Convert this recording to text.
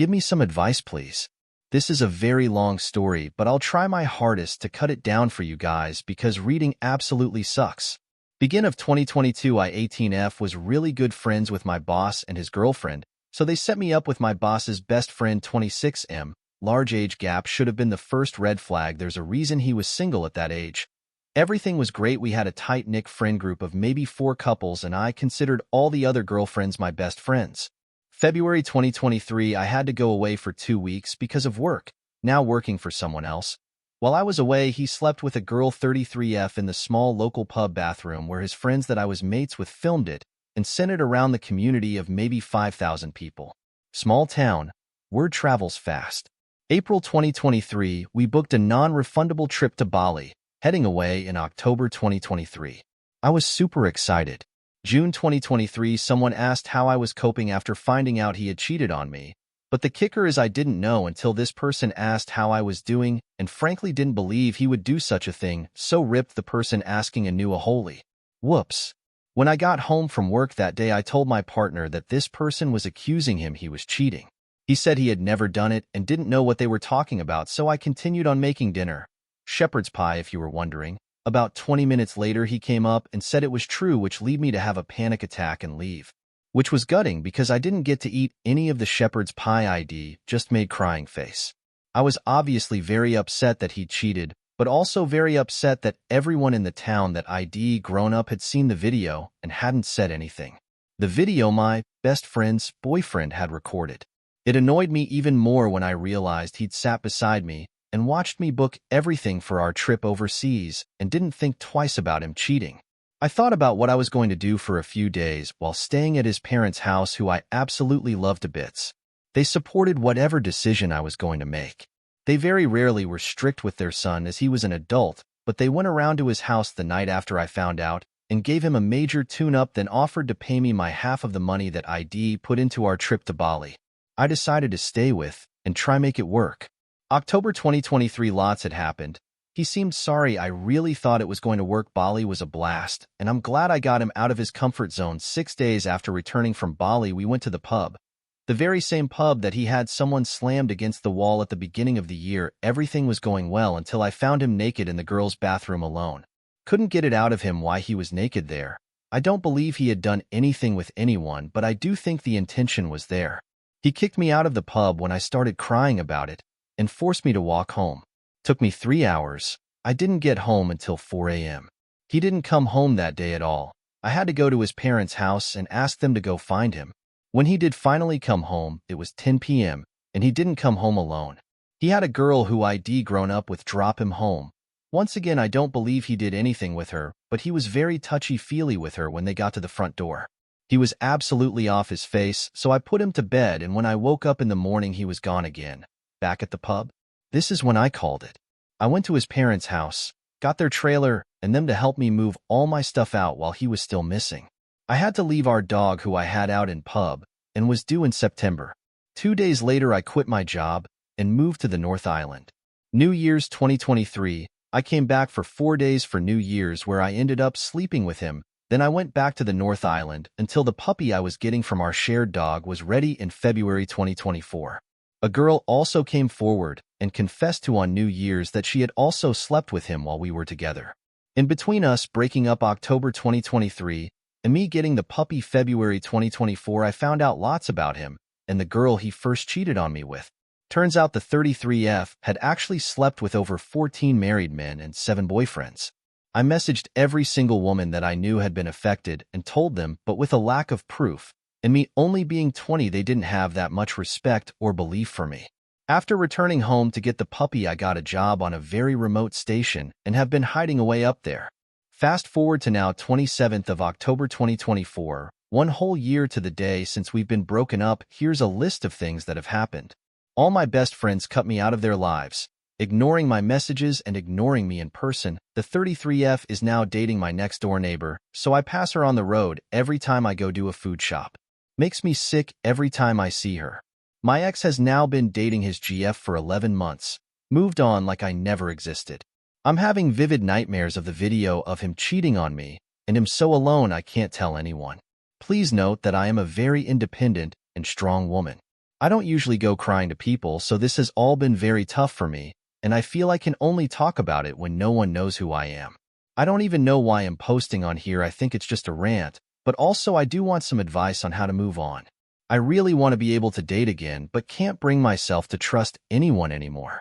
Give me some advice, please. This is a very long story, but I'll try my hardest to cut it down for you guys because reading absolutely sucks. Beginning of 2022, I 18F was really good friends with my boss and his girlfriend, so they set me up with my boss's best friend 26M. Large age gap should have been the first red flag. There's a reason he was single at that age. Everything was great. We had a tight-knit friend group of maybe 4 couples, and I considered all the other girlfriends my best friends. February 2023, I had to go away for 2 weeks because of work, now working for someone else. While I was away, he slept with a girl 33F in the small local pub bathroom where his friends that I was mates with filmed it and sent it around the community of maybe 5,000 people. Small town, word travels fast. April 2023, we booked a non-refundable trip to Bali, heading away in October 2023. I was super excited. June 2023, someone asked how I was coping after finding out he had cheated on me. But the kicker is I didn't know until this person asked how I was doing and frankly didn't believe he would do such a thing, so ripped the person asking and knew a holy whoops. When I got home from work that day, I told my partner that this person was accusing him he was cheating. He said he had never done it and didn't know what they were talking about, so I continued on making dinner. Shepherd's pie, if you were wondering. About 20 minutes later, he came up and said it was true, which led me to have a panic attack and leave. Which was gutting because I didn't get to eat any of the shepherd's pie. ID just made crying face. I was obviously very upset that he cheated, but also very upset that everyone in the town that I'd grown up had seen the video and hadn't said anything. The video my best friend's boyfriend had recorded. It annoyed me even more when I realized he'd sat beside me and watched me book everything for our trip overseas and didn't think twice about him cheating. I thought about what I was going to do for a few days while staying at his parents' house, who I absolutely loved to bits. They supported whatever decision I was going to make. They very rarely were strict with their son as he was an adult, but they went around to his house the night after I found out and gave him a major tune-up, then offered to pay me my half of the money that I'd put into our trip to Bali. I decided to stay with and try make it work. October 2023, lots had happened. He seemed sorry. I really thought it was going to work. Bali was a blast, and I'm glad I got him out of his comfort zone. 6 days after returning from Bali, we went to the pub. The very same pub that he had someone slammed against the wall at the beginning of the year. Everything was going well until I found him naked in the girls' bathroom alone. Couldn't get it out of him why he was naked there. I don't believe he had done anything with anyone, but I do think the intention was there. He kicked me out of the pub when I started crying about it and forced me to walk home. Took me 3 hours. I didn't get home until 4 a.m. He didn't come home that day at all. I had to go to his parents' house and ask them to go find him. When he did finally come home, it was 10 p.m., and he didn't come home alone. He had a girl who I'd grown up with drop him home. Once again, I don't believe he did anything with her, but he was very touchy-feely with her when they got to the front door. He was absolutely off his face, so I put him to bed, and when I woke up in the morning, he was gone again. Back at the pub? This is when I called it. I went to his parents' house, got their trailer, and them to help me move all my stuff out while he was still missing. I had to leave our dog who I had out in pub and was due in September. 2 days later, I quit my job and moved to the North Island. New Year's 2023, I came back for 4 days for New Year's, where I ended up sleeping with him. Then I went back to the North Island until the puppy I was getting from our shared dog was ready in February 2024. A girl also came forward and confessed to on New Year's that she had also slept with him while we were together. In between us breaking up October 2023 and me getting the puppy February 2024, I found out lots about him and the girl he first cheated on me with. Turns out the 33F had actually slept with over 14 married men and 7 boyfriends. I messaged every single woman that I knew had been affected and told them, but with a lack of proof, and me only being 20, they didn't have that much respect or belief for me. After returning home to get the puppy, I got a job on a very remote station and have been hiding away up there. Fast forward to now, 27th of October 2024, 1 whole year to the day since we've been broken up. Here's a list of things that have happened. All my best friends cut me out of their lives, ignoring my messages and ignoring me in person. The 33F is now dating my next-door neighbor, so I pass her on the road every time I go to a food shop. Makes me sick every time I see her. My ex has now been dating his GF for 11 months, moved on like I never existed. I'm having vivid nightmares of the video of him cheating on me, and am so alone I can't tell anyone. Please note that I am a very independent and strong woman. I don't usually go crying to people, so this has all been very tough for me, and I feel I can only talk about it when no one knows who I am. I don't even know why I'm posting on here. I think it's just a rant, but also I do want some advice on how to move on. I really want to be able to date again, but can't bring myself to trust anyone anymore.